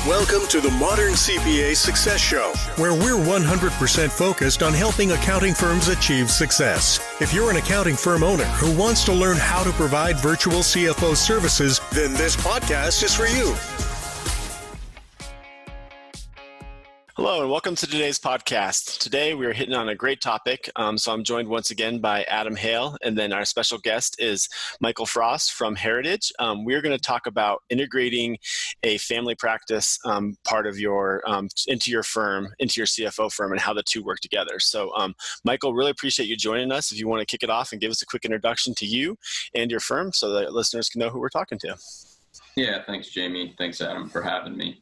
Welcome to the Modern CPA Success Show, where we're 100% focused on helping accounting firms achieve success. If you're an accounting firm owner who wants to learn how to provide virtual CFO services, then this podcast is for you. Hello and welcome to today's podcast. Today we are hitting on a great topic. So I'm joined once again by Adam Hale, and then our special guest is Michael Frost from Heritage. We're going to talk about integrating a family practice part of your into your firm, into your CFO firm, and how the two work together. So Michael, really appreciate you joining us. If you want to kick it off and give us a quick introduction to you and your firm so that listeners can know who we're talking to. Yeah, thanks, Jamie. Thanks, Adam, for having me.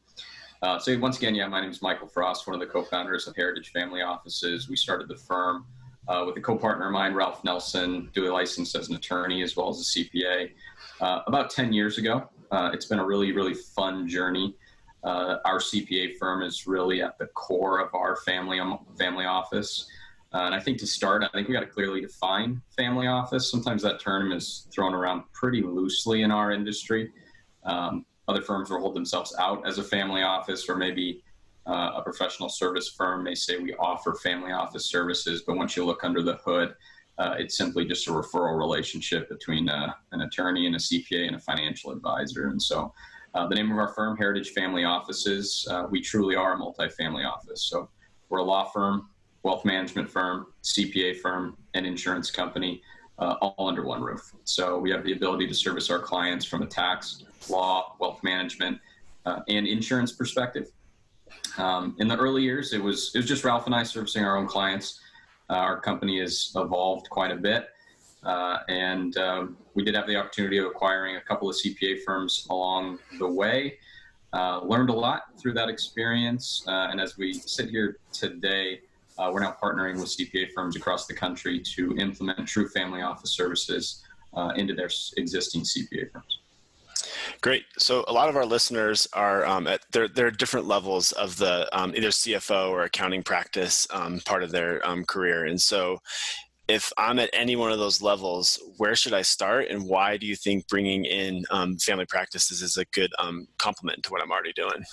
So once again, my name is Michael Frost, one of the co-founders of Heritage Family Offices. We started the firm with a co-partner of mine, Ralph Nelson, duly licensed as an attorney as well as a CPA, about 10 years ago. It's been a really, really fun journey. Our CPA firm is really at the core of our family office. And I think to start, I think we got to clearly define family office. Sometimes that term is thrown around pretty loosely in our industry. Other firms will hold themselves out as a family office, or maybe a professional service firm may say we offer family office services, but once you look under the hood, it's simply just a referral relationship between an attorney and a CPA and a financial advisor. And so the name of our firm, Heritage Family Offices, we truly are a multifamily office. So we're a law firm, wealth management firm, CPA firm, and insurance company, all under one roof. So we have the ability to service our clients from a tax, law, wealth management, and insurance perspective. In the early years, it was just Ralph and I servicing our own clients. Our company has evolved quite a bit, and we did have the opportunity of acquiring a couple of CPA firms along the way. Learned a lot through that experience, and as we sit here today, we're now partnering with CPA firms across the country to implement true family office services into their existing CPA firms. Great. So a lot of our listeners are at their different levels of the either CFO or accounting practice part of their career. And so if I'm at any one of those levels, where should I start, and why do you think bringing in family practices is a good complement to what I'm already doing?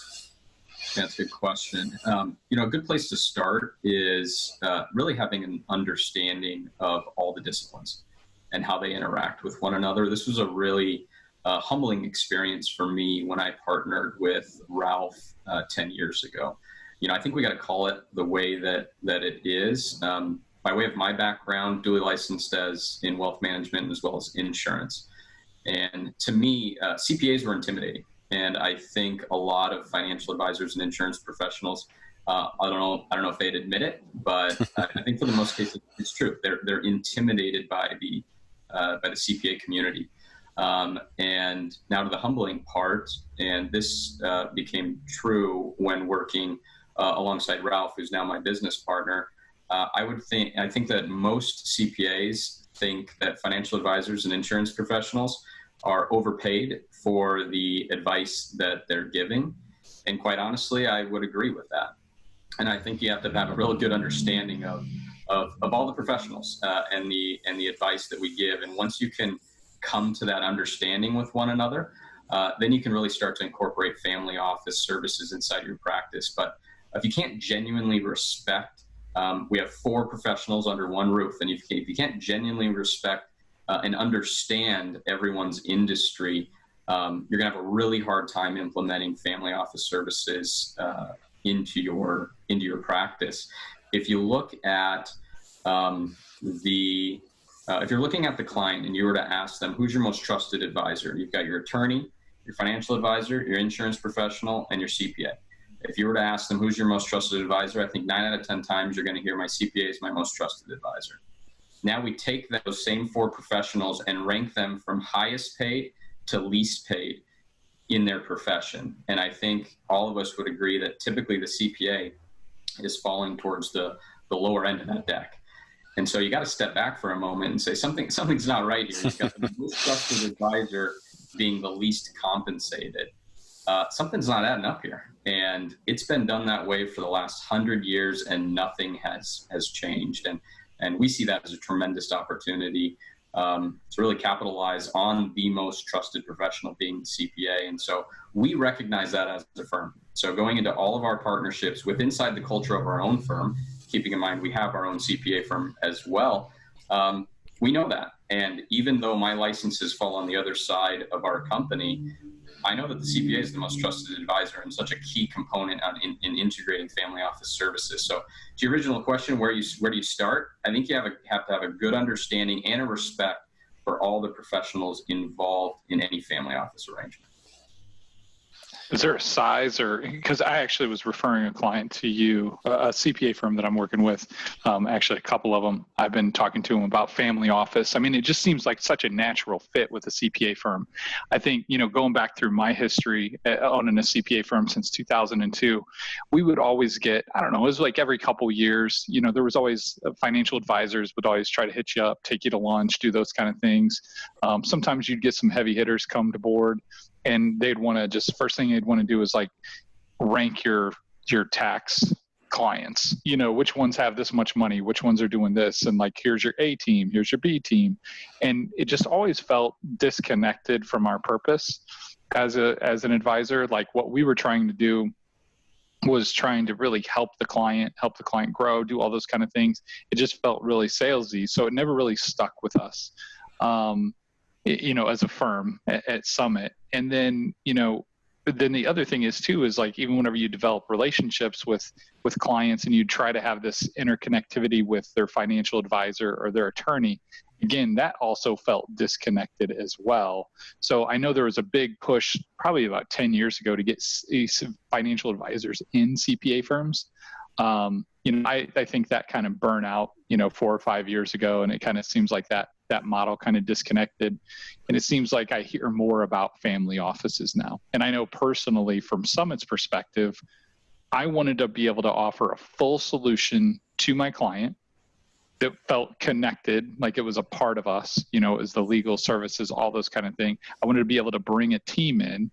That's a good question. A good place to start is really having an understanding of all the disciplines and how they interact with one another. This was a really humbling experience for me when I partnered with Ralph 10 years ago. I think we got to call it the way that it is. By way of my background, duly licensed as in wealth management as well as insurance. And to me, CPAs were intimidating. And I think a lot of financial advisors and insurance professionals, I don't know if they'd admit it, but I think for the most cases it's true. They're intimidated by the CPA community. And now to the humbling part, and this became true when working alongside Ralph, who's now my business partner. I think that most CPAs think that financial advisors and insurance professionals are overpaid for the advice that they're giving. And quite honestly, I would agree with that. And I think you have to have a real good understanding of all the professionals and the advice that we give. And once you can come to that understanding with one another, then you can really start to incorporate family office services inside your practice. But if you can't genuinely respect, we have 4 professionals under one roof, and if you can't genuinely respect and understand everyone's industry, you're going to have a really hard time implementing family office services into your practice. If you look at if you're looking at the client and you were to ask them, who's your most trusted advisor? You've got your attorney, your financial advisor, your insurance professional, and your CPA. If you were to ask them, who's your most trusted advisor? I think 9 out of 10 times you're going to hear my CPA is my most trusted advisor. Now we take those same 4 professionals and rank them from highest paid to least paid in their profession. And I think all of us would agree that typically the CPA is falling towards the lower end of that deck. And so you got to step back for a moment and say something's not right here. You've got the most trusted advisor being the least compensated. Something's not adding up here. And it's been done that way for the last 100 years and nothing has changed. And we see that as a tremendous opportunity to really capitalize on the most trusted professional being the CPA. And so we recognize that as a firm. So going into all of our partnerships with inside the culture of our own firm, keeping in mind we have our own CPA firm as well, we know that. And even though my licenses fall on the other side of our company, I know that the CPA is the most trusted advisor and such a key component in integrating family office services. So to your original question, where do you start? I think you have to have a good understanding and a respect for all the professionals involved in any family office arrangement. Is there a size, or because I actually was referring a client to you, a CPA firm that I'm working with, actually a couple of them, I've been talking to them about family office. I mean, it just seems like such a natural fit with a CPA firm. I think, going back through my history owning a CPA firm since 2002, we would always get, I don't know, it was like every couple years, there was always financial advisors would always try to hit you up, take you to lunch, do those kind of things. Sometimes you'd get some heavy hitters come to board. And they'd want to just, first thing they'd want to do is like rank your tax clients, which ones have this much money, which ones are doing this. And like, here's your A team, here's your B team. And it just always felt disconnected from our purpose as an advisor. Like what we were trying to do was trying to really help the client grow, do all those kind of things. It just felt really salesy. So it never really stuck with us. As a firm at Summit. And then, then the other thing is too, is like, even whenever you develop relationships with clients and you try to have this interconnectivity with their financial advisor or their attorney, again, that also felt disconnected as well. So I know there was a big push probably about 10 years ago to get financial advisors in CPA firms. I think that kind of burnt out, 4 or 5 years ago. And it kind of seems like that model kind of disconnected. And it seems like I hear more about family offices now. And I know personally from Summit's perspective, I wanted to be able to offer a full solution to my client that felt connected, like it was a part of us, it was the legal services, all those kind of things. I wanted to be able to bring a team in.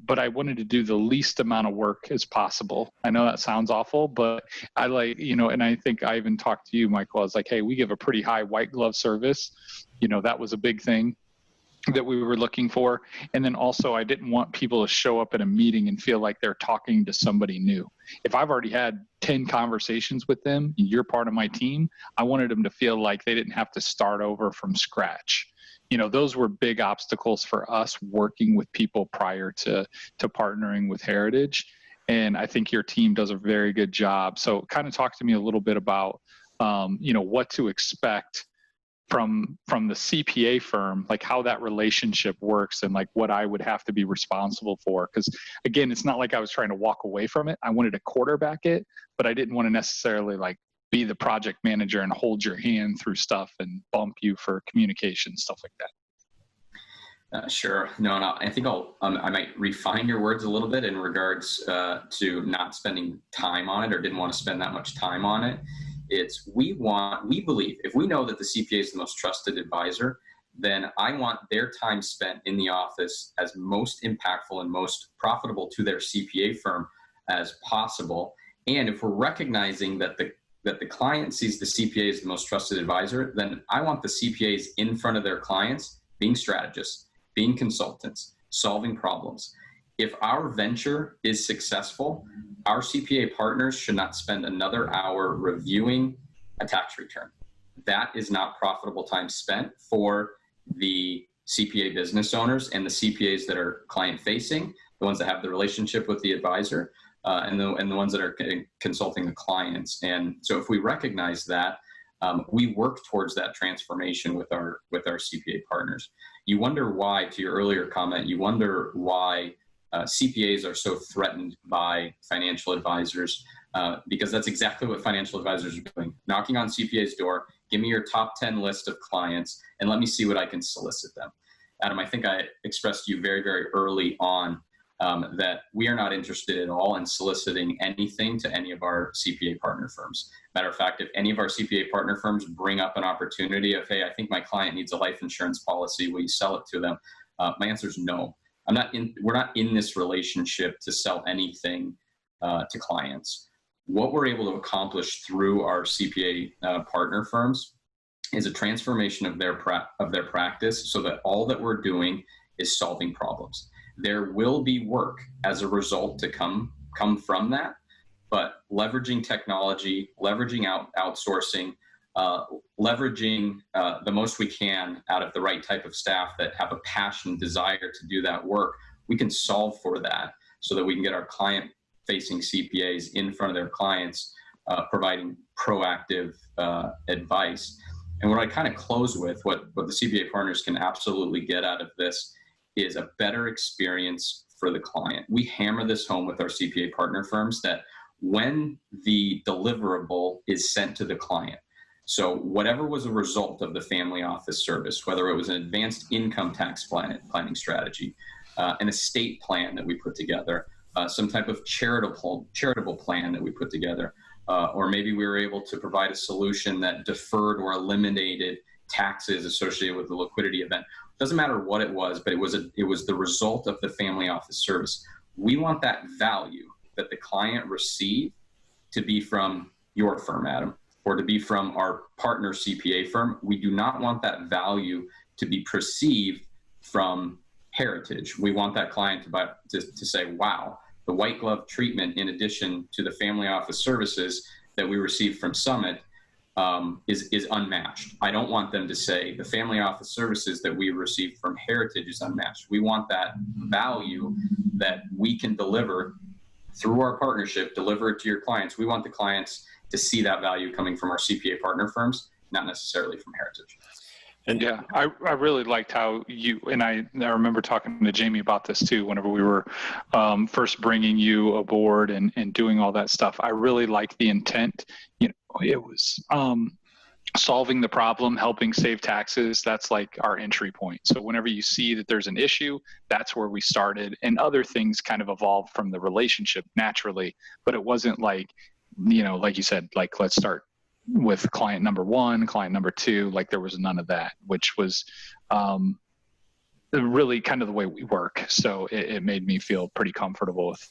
But I wanted to do the least amount of work as possible. I know that sounds awful, but I like, and I think I even talked to you, Michael. I was like, hey, we give a pretty high white glove service. That was a big thing that we were looking for. And then also I didn't want people to show up at a meeting and feel like they're talking to somebody new. If I've already had 10 conversations with them, and you're part of my team, I wanted them to feel like they didn't have to start over from scratch. Those were big obstacles for us working with people prior to partnering with Heritage. And I think your team does a very good job. So kind of talk to me a little bit about, what to expect from the CPA firm, like how that relationship works and like what I would have to be responsible for. Because again, it's not like I was trying to walk away from it. I wanted to quarterback it, but I didn't want to necessarily like be the project manager and hold your hand through stuff and bump you for communication, stuff like that. Sure. No, I think I might refine your words a little bit in regards to not spending time on it or didn't want to spend that much time on it. We believe if we know that the CPA is the most trusted advisor, then I want their time spent in the office as most impactful and most profitable to their CPA firm as possible. And if we're recognizing that the client sees the CPA as the most trusted advisor, then I want the CPAs in front of their clients being strategists, being consultants, solving problems. If our venture is successful, our CPA partners should not spend another hour reviewing a tax return. That is not profitable time spent for the CPA business owners and the CPAs that are client facing, the ones that have the relationship with the advisor, and the ones that are consulting the clients. And so if we recognize that, we work towards that transformation with our CPA partners. You wonder why, to your earlier comment, you wonder why CPAs are so threatened by financial advisors, because that's exactly what financial advisors are doing. Knocking on CPA's door, give me your top 10 list of clients, and let me see what I can solicit them. Adam, I think I expressed to you very, very early on that we are not interested at all in soliciting anything to any of our CPA partner firms. Matter of fact, if any of our CPA partner firms bring up an opportunity of, hey, I think my client needs a life insurance policy, will you sell it to them? My answer is no. We're not in this relationship to sell anything to clients. What we're able to accomplish through our CPA partner firms is a transformation of their practice so that all that we're doing is solving problems. There will be work as a result to come from that, but leveraging technology, leveraging outsourcing, leveraging the most we can out of the right type of staff that have a passion, desire to do that work, we can solve for that so that we can get our client-facing CPAs in front of their clients, providing proactive advice. And what I kind of close with, what the CPA partners can absolutely get out of this is a better experience for the client. We hammer this home with our CPA partner firms that when the deliverable is sent to the client, so whatever was a result of the family office service, whether it was an advanced income tax planning strategy, an estate plan that we put together, some type of charitable plan that we put together, or maybe we were able to provide a solution that deferred or eliminated taxes associated with the liquidity event. Doesn't matter what it was, but it was the result of the family office service. We want that value that the client received to be from your firm, Adam, or to be from our partner CPA firm. We do not want that value to be perceived from Heritage. We want that client to say, wow, the white glove treatment, in addition to the family office services that we received from Summit, is unmatched. I don't want them to say the family office services that we received from Heritage is unmatched. We want that value that we can deliver through our partnership, deliver it to your clients. We want the clients to see that value coming from our CPA partner firms, not necessarily from Heritage. And yeah, I really liked how you, and I remember talking to Jamie about this too, whenever we were first bringing you aboard and doing all that stuff. I really liked the intent. You know, it was solving the problem, helping save taxes. That's like our entry point. So whenever you see that there's an issue, that's where we started, and other things kind of evolved from the relationship naturally, but it wasn't like, you know, like you said, like, let's start with client number one, client number two, like there was none of that, which was really kind of the way we work. So it made me feel pretty comfortable with,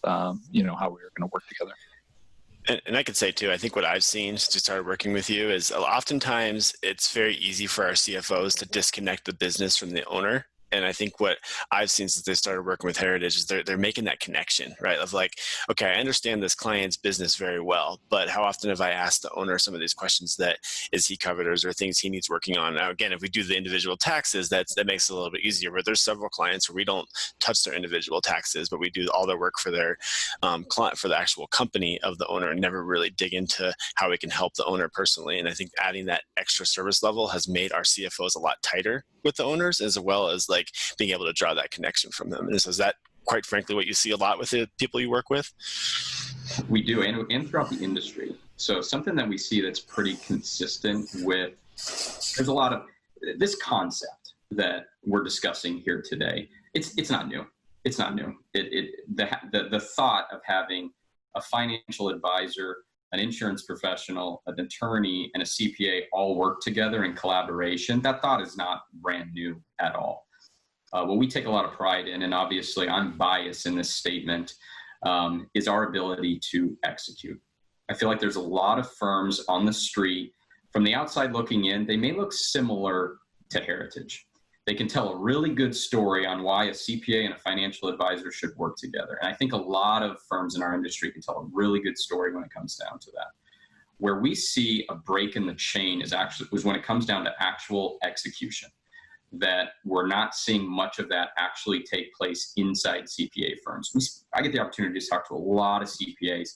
you know, how we were going to work together. And I could say too, I think what I've seen since I started working with you is oftentimes it's very easy for our CFOs to disconnect the business from the owner. And I think what I've seen since they started working with Heritage is they're making that connection, right? Of like, okay, I understand this client's business very well, but how often have I asked the owner some of these questions that is he covered, or is there things he needs working on? Now, again, if we do the individual taxes, that makes it a little bit easier, but there's several clients where we don't touch their individual taxes, but we do all their work for their client, for the actual company of the owner, and never really dig into how we can help the owner personally. And I think adding that extra service level has made our CFOs a lot tighter with the owners, as well as like being able to draw that connection from them. And so is that, quite frankly, what you see a lot with the people you work with? We do, and throughout the industry. So something that we see that's pretty consistent with, there's a lot of this concept that we're discussing here today. It's not new. It's not new. The thought of having a financial advisor, an insurance professional, an attorney, and a CPA all work together in collaboration, that thought is not brand new at all. What we take a lot of pride in, and obviously I'm biased in this statement, is our ability to execute. I feel like there's a lot of firms on the street, from the outside looking in, they may look similar to Heritage. They can tell a really good story on why a CPA and a financial advisor should work together. And I think a lot of firms in our industry can tell a really good story when it comes down to that. Where we see a break in the chain is when it comes down to actual execution, that we're not seeing much of that actually take place inside CPA firms. I get the opportunity to talk to a lot of CPAs,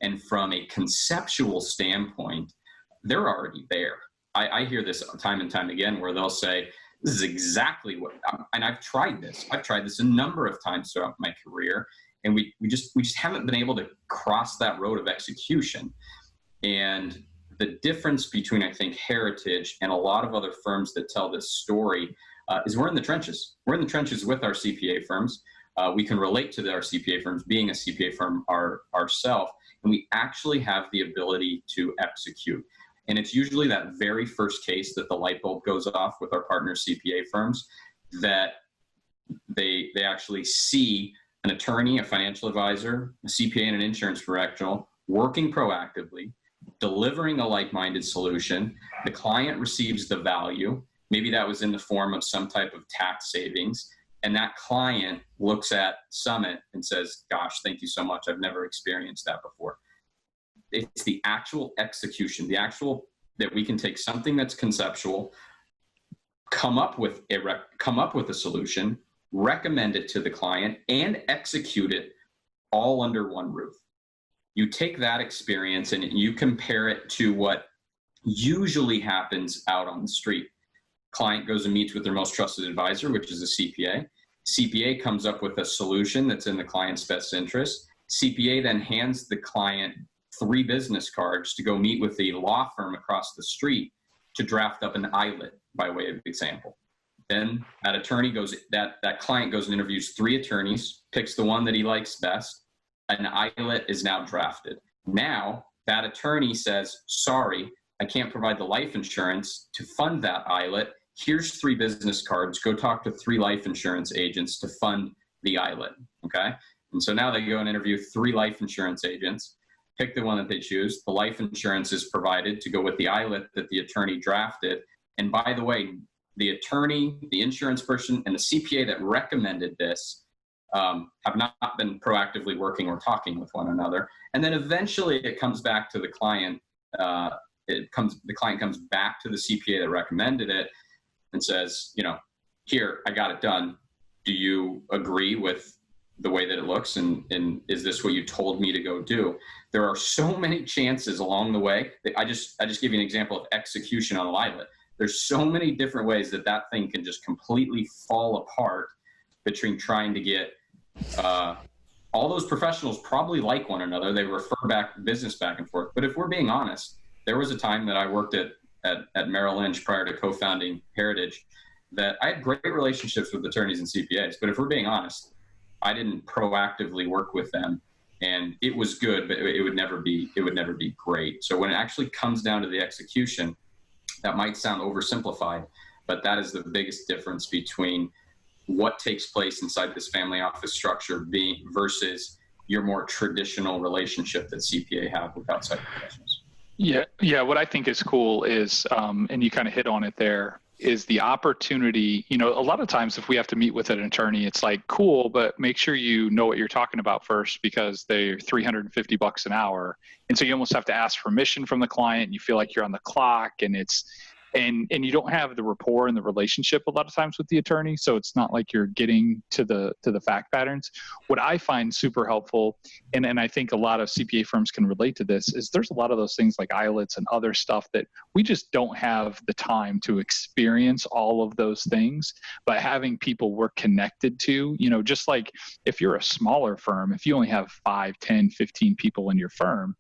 and from a conceptual standpoint, they're already there. I hear this time and time again where they'll say, this is exactly what, and I've tried this a number of times throughout my career, and we just haven't been able to cross that road of execution. And the difference between, I think, Heritage and a lot of other firms that tell this story is we're in the trenches. We're in the trenches with our CPA firms. We can relate to our CPA firms being a CPA firm ourselves, and we actually have the ability to execute. And it's usually that very first case that the light bulb goes off with our partner CPA firms, that they actually see an attorney, a financial advisor, a CPA, and an insurance professional working proactively, delivering a like-minded solution. The client receives the value. Maybe that was in the form of some type of tax savings. And that client looks at Summit and says, gosh, thank you so much. I've never experienced that before. It's the actual execution, that we can take something that's conceptual, come up with a solution, recommend it to the client, and execute it all under one roof. You take that experience and you compare it to what usually happens out on the street. Client goes and meets with their most trusted advisor, which is a CPA. CPA comes up with a solution that's in the client's best interest. CPA then hands the client 3 business cards to go meet with the law firm across the street to draft up an ILIT, by way of example. Then that client goes and interviews 3 attorneys, picks the one that he likes best. An ILIT is now drafted. Now that attorney says, sorry, I can't provide the life insurance to fund that ILIT. Here's 3 business cards. Go talk to 3 life insurance agents to fund the ILIT. Okay. And so now they go and interview 3 life insurance agents, pick the one that they choose. The life insurance is provided to go with the ILIT that the attorney drafted. And by the way, the attorney, the insurance person, and the CPA that recommended this have not been proactively working or talking with one another. And then eventually it comes back to the client. The client comes back to the CPA that recommended it and says, here, I got it done. Do you agree with the way that it looks? And is this what you told me to go do? There are so many chances along the way. I just give you an example of execution on a ILIT. There's so many different ways that thing can just completely fall apart between trying to get all those professionals probably like one another. They refer business back and forth. But if we're being honest, there was a time that I worked at Merrill Lynch prior to co-founding Heritage that I had great relationships with attorneys and CPAs. But if we're being honest, I didn't proactively work with them, and it was good, but it would never be great. So when it actually comes down to the execution, that might sound oversimplified, but that is the biggest difference between what takes place inside this family office structure versus your more traditional relationship that CPA have with outside professionals. Yeah. What I think is cool is, and you kind of hit on it there, is the opportunity. A lot of times if we have to meet with an attorney, it's like, cool, but make sure you know what you're talking about first, because they're $350 an hour. And so you almost have to ask permission from the client. You feel like you're on the clock, and and you don't have the rapport and the relationship a lot of times with the attorney. So it's not like you're getting to the fact patterns. What I find super helpful, and I think a lot of CPA firms can relate to this, is there's a lot of those things like ILITs and other stuff that we just don't have the time to experience all of those things. But having people we're connected to, just like if you're a smaller firm, if you only have 5, 10, 15 people in your firm,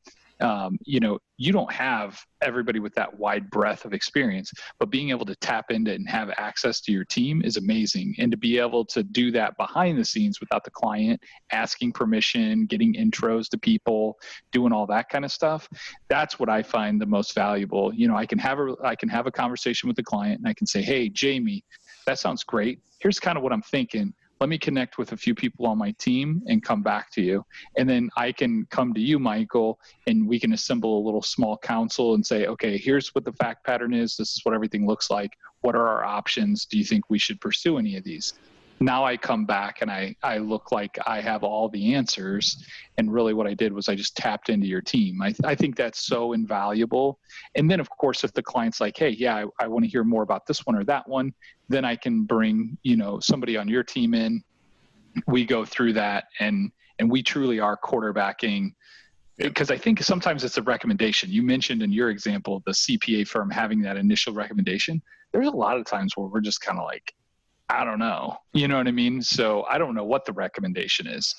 you don't have everybody with that wide breadth of experience, but being able to tap into and have access to your team is amazing. And to be able to do that behind the scenes without the client asking permission, getting intros to people, doing all that kind of stuff, that's what I find the most valuable. I can have a conversation with the client, and I can say, hey, Jamie, that sounds great. Here's kind of what I'm thinking. Let me connect with a few people on my team and come back to you. And then I can come to you, Michael, and we can assemble a little small council and say, okay, here's what the fact pattern is. This is what everything looks like. What are our options? Do you think we should pursue any of these? Now I come back and I look like I have all the answers. And really what I did was I just tapped into your team. I think that's so invaluable. And then of course, if the client's like, hey, yeah, I want to hear more about this one or that one, then I can bring, somebody on your team in. We go through that and we truly are quarterbacking, because I think sometimes it's a recommendation. You mentioned in your example, the CPA firm having that initial recommendation. There's a lot of times where we're just kind of like, I don't know. You know what I mean? So I don't know what the recommendation is.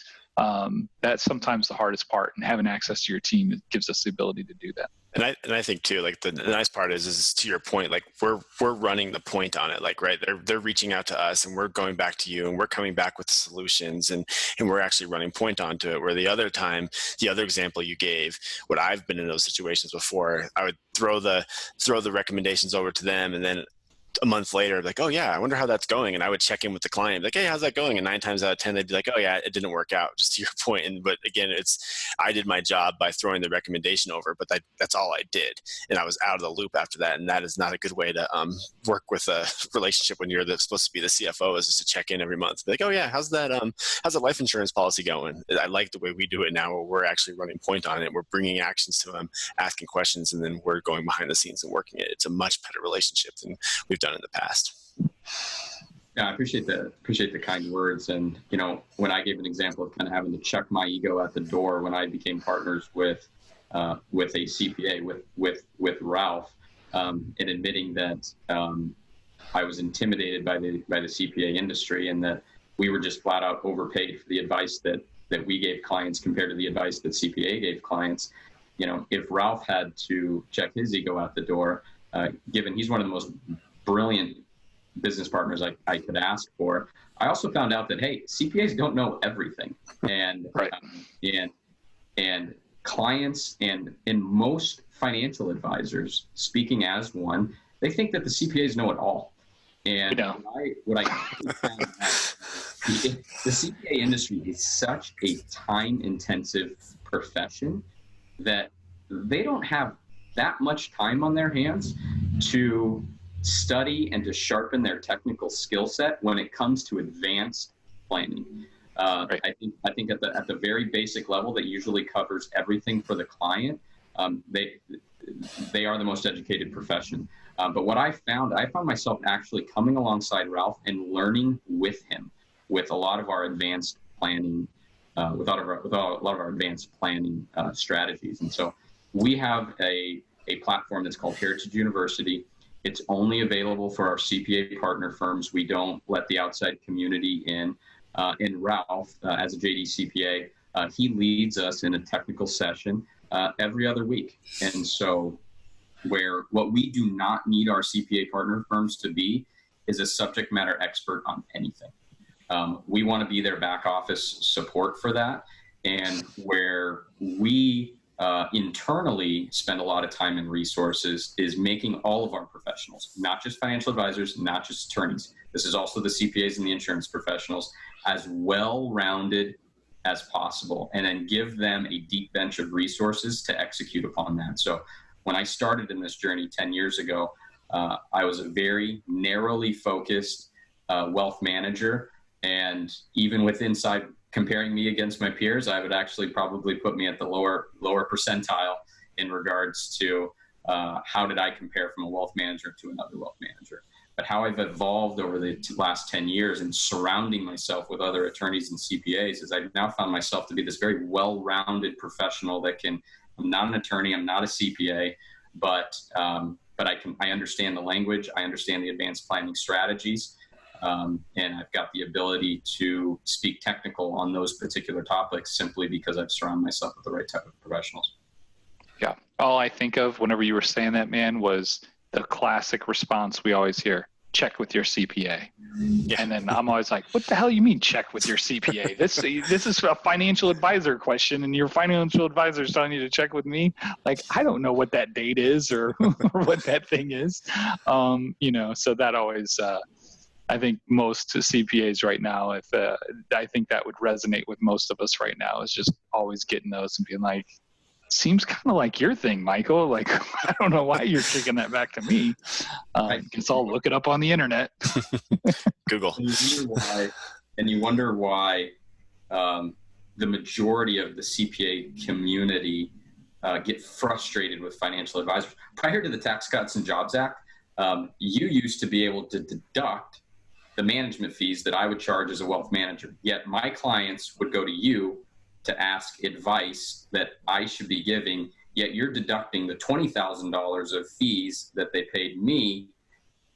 That's sometimes the hardest part, and having access to your team gives us the ability to do that. And I think too, like the nice part is to your point, like we're running the point on it, like, right. They're reaching out to us and we're going back to you and we're coming back with solutions and we're actually running point onto it. Where the other example you gave, what I've been in those situations before, I would throw the recommendations over to them, and then a month later, like, oh yeah, I wonder how that's going. And I would check in with the client, like, hey, how's that going? And 9 times out of 10, they'd be like, oh yeah, it didn't work out, just to your point. But again, I did my job by throwing the recommendation over, but that's all I did. And I was out of the loop after that. And that is not a good way to work with a relationship when you're supposed to be the CFO, is just to check in every month. Be like, oh yeah, how's that life insurance policy going? I like the way we do it now, where we're actually running point on it. We're bringing actions to them, asking questions, and then we're going behind the scenes and working it. It's a much better relationship than we've done in the past. Yeah, I appreciate the kind words. And, when I gave an example of kind of having to check my ego at the door when I became partners with a CPA, with Ralph, and admitting that I was intimidated by the CPA industry, and that we were just flat out overpaid for the advice that we gave clients compared to the advice that CPA gave clients. If Ralph had to check his ego out the door, given he's one of the most brilliant business partners I could ask for, I also found out that, hey, CPAs don't know everything. And right. And clients and most financial advisors, speaking as one, they think that the CPAs know it all. And what I found out, the CPA industry is such a time-intensive profession that they don't have that much time on their hands to study and to sharpen their technical skill set when it comes to advanced planning. Right. I think at the very basic level that usually covers everything for the client, they are the most educated profession. But what I found myself actually coming alongside Ralph and learning with him with a lot of our advanced planning, with a lot of our advanced planning strategies. And so we have a platform that's called Heritage University. It's only available for our CPA partner firms. We don't let the outside community in. And Ralph, as a JD CPA, he leads us in a technical session every other week. And so what we do not need our CPA partner firms to be is a subject matter expert on anything. We want to be their back office support for that. And where we internally spend a lot of time and resources is making all of our professionals, not just financial advisors, not just attorneys. This is also the CPAs and the insurance professionals, as well-rounded as possible, and then give them a deep bench of resources to execute upon that. So when I started in this journey 10 years ago, I was a very narrowly focused wealth manager. And even with inside comparing me against my peers, I would actually probably put me at the lower percentile in regards to how did I compare from a wealth manager to another wealth manager. But how I've evolved over the last 10 years and surrounding myself with other attorneys and CPAs is I've now found myself to be this very well-rounded professional that I'm not an attorney, I'm not a CPA, but I understand the language, I understand the advanced planning strategies, and I've got the ability to speak technical on those particular topics simply because I've surrounded myself with the right type of professionals. Yeah. All I think of whenever you were saying that, man, was the classic response we always hear: check with your CPA. Yeah. And then I'm always like, what the hell you mean check with your CPA? This is a financial advisor question, and your financial advisor is telling you to check with me? Like, I don't know what that date is or what that thing is. So that always, I think most CPAs right now, I think that would resonate with most of us right now, is just always getting those and being like, seems kind of like your thing, Michael. Like, I don't know why you're kicking that back to me. Guess I'll look it up on the internet. Google. And you wonder why the majority of the CPA community get frustrated with financial advisors. Prior to the Tax Cuts and Jobs Act, you used to be able to deduct the management fees that I would charge as a wealth manager. Yet my clients would go to you to ask advice that I should be giving, yet you're deducting the $20,000 of fees that they paid me,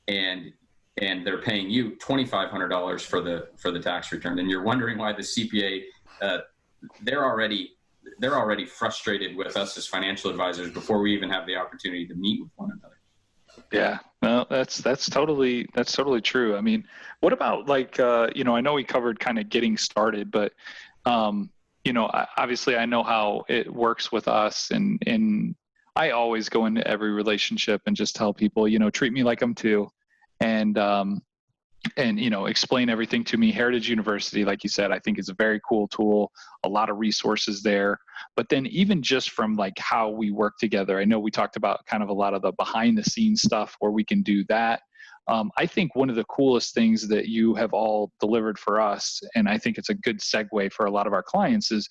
and they're paying you $2,500 for the tax return. And you're wondering why the CPA, they're already frustrated with us as financial advisors before we even have the opportunity to meet with one another. Yeah, well, that's totally true. I mean, what about I know we covered kind of getting started, but obviously I know how it works with us, and I always go into every relationship and just tell people, treat me like I'm two. and explain everything to me. Heritage University, like you said, I think is a very cool tool, a lot of resources there. But then even just from like how we work together, I know we talked about kind of a lot of the behind the scenes stuff where we can do that. I think one of the coolest things that you have all delivered for us, and I think it's a good segue for a lot of our clients, is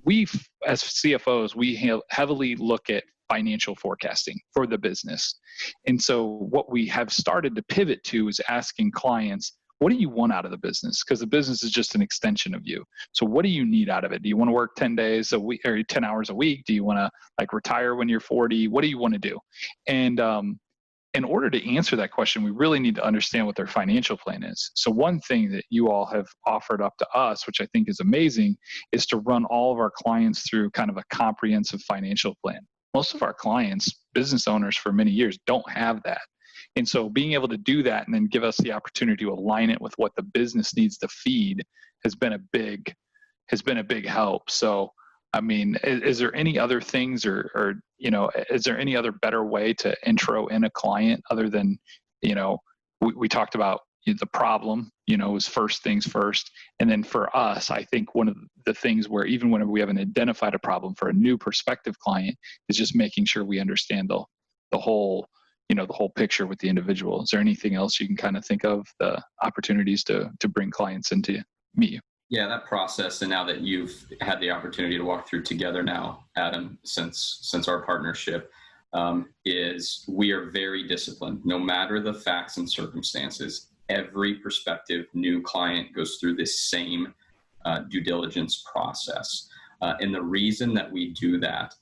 we, as CFOs, we heavily look at financial forecasting for the business. And so what we have started to pivot to is asking clients, what do you want out of the business? Because the business is just an extension of you. So what do you need out of it? Do you want to work 10 days a week or 10 hours a week? Do you want to like retire when you're 40? What do you want to do? And in order to answer that question, we really need to understand what their financial plan is. So one thing that you all have offered up to us, which I think is amazing, is to run all of our clients through kind of a comprehensive financial plan. Most of our clients, business owners for many years, don't have that. And so being able to do that and then give us the opportunity to align it with what the business needs to feed has been a big help. So, I mean, is there any other things or is there any other better way to intro in a client other than, we talked about the problem, is first things first. And then for us, I think one of the things where even whenever we haven't identified a problem for a new prospective client is just making sure we understand the whole picture with the individual. Is there anything else you can kind of think of, the opportunities to bring clients in to meet you? Yeah, that process, and now that you've had the opportunity to walk through together now, Adam, since our partnership, is we are very disciplined. No matter the facts and circumstances, every prospective new client goes through this same due diligence process. And the reason that we do that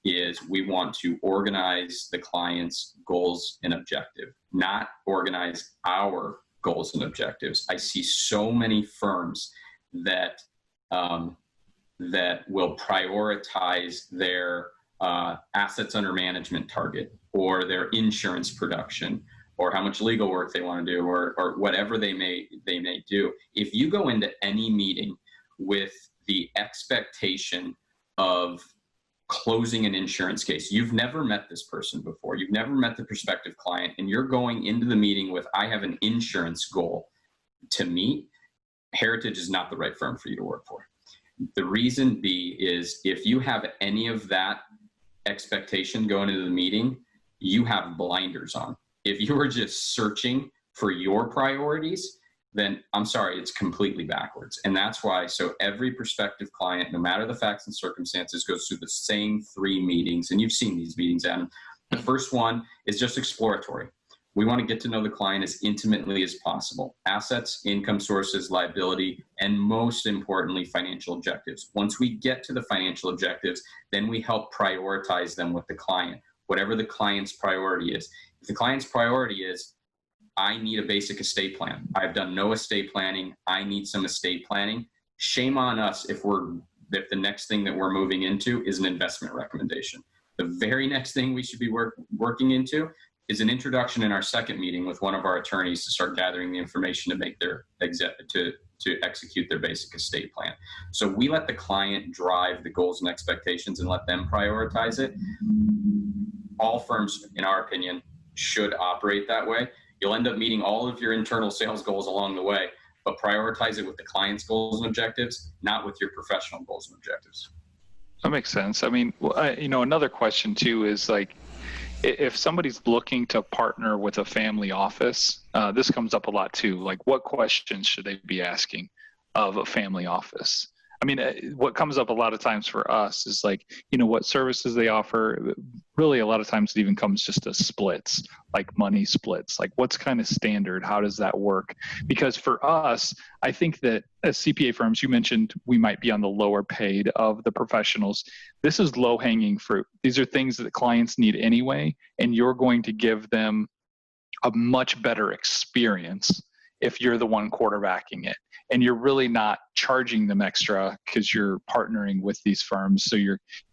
is we want to organize the client's goals and objective, not organize our goals and objectives. I see so many firms that will prioritize their assets under management target, or their insurance production, or how much legal work they want to do, or whatever they may do. If you go into any meeting with the expectation of closing an insurance case, you've never met this person before, you've never met the prospective client, and you're going into the meeting with, I have an insurance goal to meet, Heritage is not the right firm for you to work for. The reason B is if you have any of that expectation going into the meeting, you have blinders on. If you are just searching for your priorities, then I'm sorry, it's completely backwards. And that's why, so every prospective client, no matter the facts and circumstances, goes through the same 3 meetings. And you've seen these meetings, Adam. The first one is just exploratory. We want to get to know the client as intimately as possible. Assets, income sources, liability, and most importantly, financial objectives. Once we get to the financial objectives, then we help prioritize them with the client, whatever the client's priority is. If the client's priority is, I need a basic estate plan, I've done no estate planning, I need some estate planning, shame on us if the next thing that we're moving into is an investment recommendation. The very next thing we should be working into is an introduction in our second meeting with one of our attorneys to start gathering the information to make their to execute their basic estate plan. So we let the client drive the goals and expectations and let them prioritize it. All firms, in our opinion, should operate that way. You'll end up meeting all of your internal sales goals along the way, but prioritize it with the client's goals and objectives, not with your professional goals and objectives. That makes sense. I mean, another question too is like, if somebody's looking to partner with a family office, this comes up a lot too. Like, what questions should they be asking of a family office? I mean, what comes up a lot of times for us is like, what services they offer. Really, a lot of times it even comes just to splits, like money splits. Like, what's kind of standard? How does that work? Because for us, I think that as CPA firms, you mentioned we might be on the lower paid of the professionals. This is low-hanging fruit. These are things that clients need anyway, and you're going to give them a much better experience if you're the one quarterbacking it. And you're really not charging them extra because you're partnering with these firms. So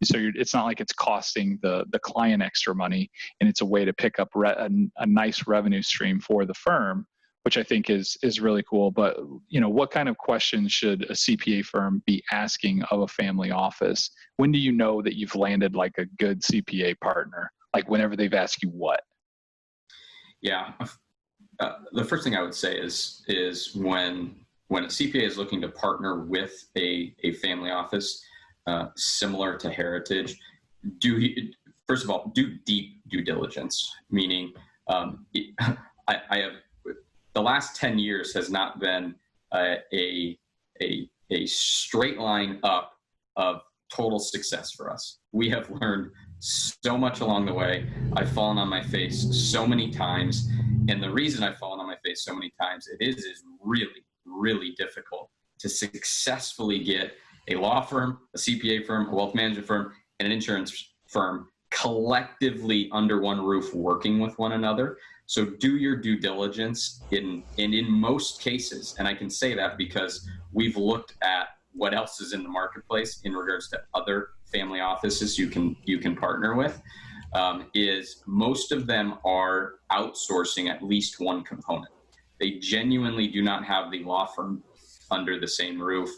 it's not like it's costing the client extra money, and it's a way to pick up a nice revenue stream for the firm, which I think is really cool. But what kind of questions should a CPA firm be asking of a family office? When do you know that you've landed like a good CPA partner? Like whenever they've asked you what? Yeah. the first thing I would say is when a CPA is looking to partner with a family office similar to Heritage, first of all, do deep due diligence. Meaning, I have the last 10 years has not been a straight line up of total success for us. We have learned so much along the way. I've fallen on my face so many times. And the reason I've fallen on my face so many times, it is really, really difficult to successfully get a law firm, a CPA firm, a wealth management firm, and an insurance firm collectively under one roof working with one another. So do your due diligence in most cases. And I can say that because we've looked at what else is in the marketplace in regards to other family offices you can partner with, is most of them are outsourcing at least one component. They genuinely do not have the law firm under the same roof,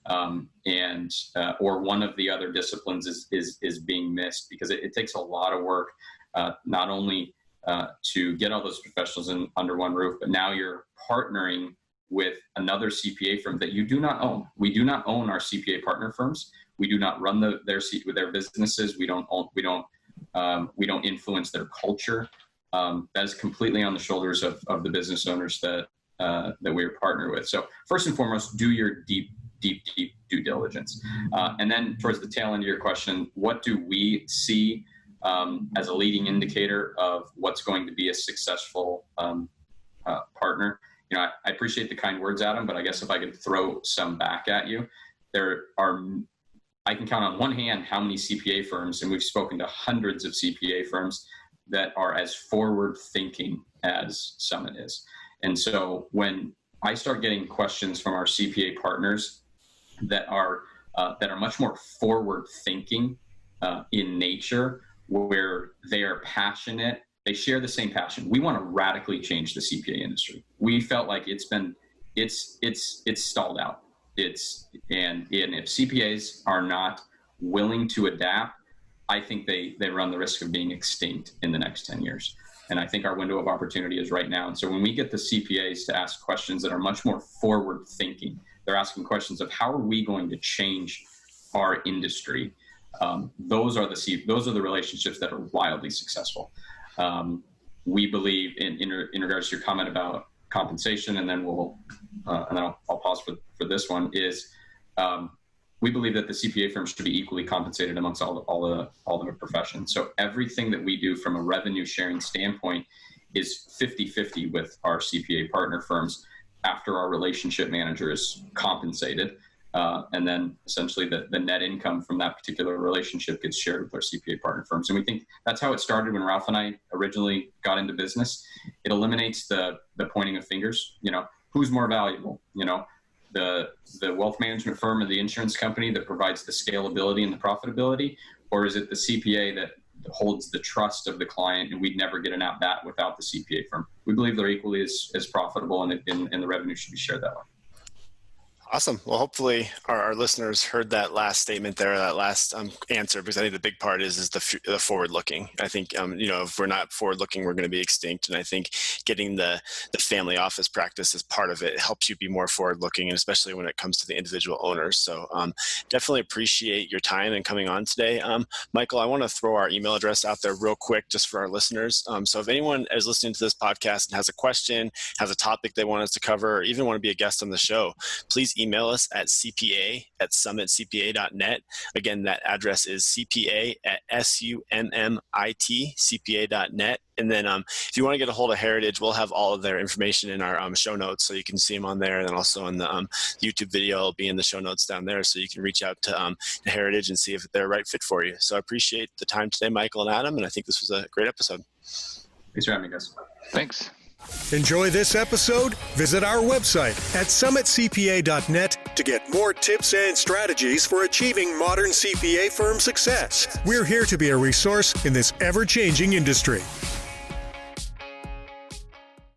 or one of the other disciplines is being missed, because it takes a lot of work, not only to get all those professionals under one roof, but now you're partnering with another CPA firm that you do not own. We do not own our CPA partner firms. We do not run their businesses. We don't influence their culture. That is completely on the shoulders of the business owners that we're partnered with. So first and foremost, do your deep due diligence. And then towards the tail end of your question, what do we see as a leading indicator of what's going to be a successful partner? I appreciate the kind words, Adam, but I guess if I could throw some back at you, I can count on one hand how many CPA firms, and we've spoken to hundreds of CPA firms, that are as forward thinking as Summit is. And so when I start getting questions from our CPA partners that are much more forward thinking in nature, where they are passionate, they share the same passion. We want to radically change the CPA industry. We felt like it's stalled out. And if CPAs are not willing to adapt, I think they run the risk of being extinct in the next 10 years. And I think our window of opportunity is right now. And so when we get the CPAs to ask questions that are much more forward thinking, they're asking questions of how are we going to change our industry? Those are the relationships that are wildly successful. We believe in regards to your comment about compensation, and then I'll pause for this one, is we believe that the CPA firms should be equally compensated amongst all the professions. So everything that we do from a revenue sharing standpoint is 50-50 with our CPA partner firms after our relationship manager is compensated. And then essentially the net income from that particular relationship gets shared with our CPA partner firms. And we think that's how it started when Ralph and I originally got into business. It eliminates the pointing of fingers. Who's more valuable? The wealth management firm or the insurance company that provides the scalability and the profitability, or is it the CPA that holds the trust of the client, and we'd never get an at-bat without the CPA firm? We believe they're equally as profitable, and the revenue should be shared that way. Awesome. Well, hopefully our listeners heard that last statement there, that last answer, because I think the big part is the forward looking. I think, if we're not forward looking, we're going to be extinct. And I think getting the family office practice as part of it helps you be more forward looking, and especially when it comes to the individual owners. So definitely appreciate your time and coming on today. Michael, I want to throw our email address out there real quick just for our listeners. So if anyone is listening to this podcast and has a question, has a topic they want us to cover, or even want to be a guest on the show, please email us at cpa@summitcpa.net. Again, that address is cpa@summitcpa.net. And then if you want to get a hold of Heritage, we'll have all of their information in our show notes, so you can see them on there. And then also on the YouTube video, it'll be in the show notes down there, so you can reach out to Heritage and see if they're a right fit for you. So I appreciate the time today, Michael and Adam, and I think this was a great episode. Thanks for having me, guys. Thanks. Enjoy this episode? Visit our website at summitcpa.net to get more tips and strategies for achieving modern CPA firm success. We're here to be a resource in this ever-changing industry.